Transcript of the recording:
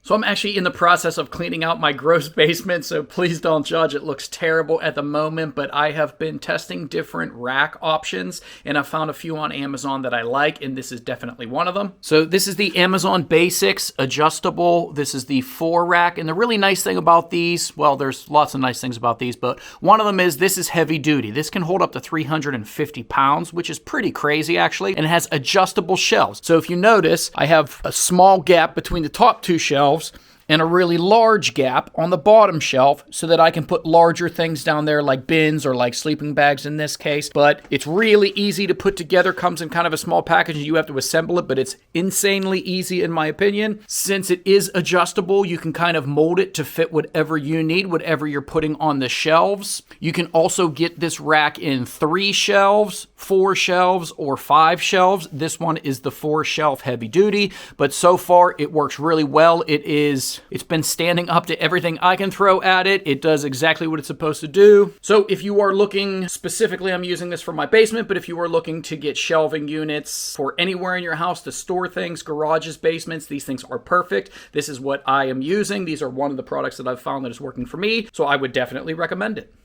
So I'm actually in the process of cleaning out my gross basement, so please don't judge. It looks terrible at the moment, but I have been testing different rack options, and I found a few on Amazon that I like, and this is definitely one of them. So this is the Amazon Basics adjustable. This is the 4-rack, and the really nice thing about these, well, there's lots of nice things about these, but one of them is this is heavy duty. This can hold up to 350 pounds, which is pretty crazy actually, and it has adjustable shelves. So if you notice, I have a small gap between the top 2 shelves and a really large gap on the bottom shelf so that I can put larger things down there like bins or like sleeping bags in this case. But it's really easy to put together, comes in kind of a small package and you have to assemble it, but it's insanely easy in my opinion. Since it is adjustable, you can kind of mold it to fit whatever you need, whatever you're putting on the shelves. You can also get this rack in 3 shelves, 4 shelves, or 5 shelves. This one is the 4-shelf heavy duty, but so far it works really well. It's been standing up to everything I can throw at it. It does exactly what it's supposed to do. So if you are looking, specifically I'm using this for my basement, but if you are looking to get shelving units for anywhere in your house to store things, garages, basements, these things are perfect. This is what I am using. These are one of the products that I've found that is working for me, so I would definitely recommend it.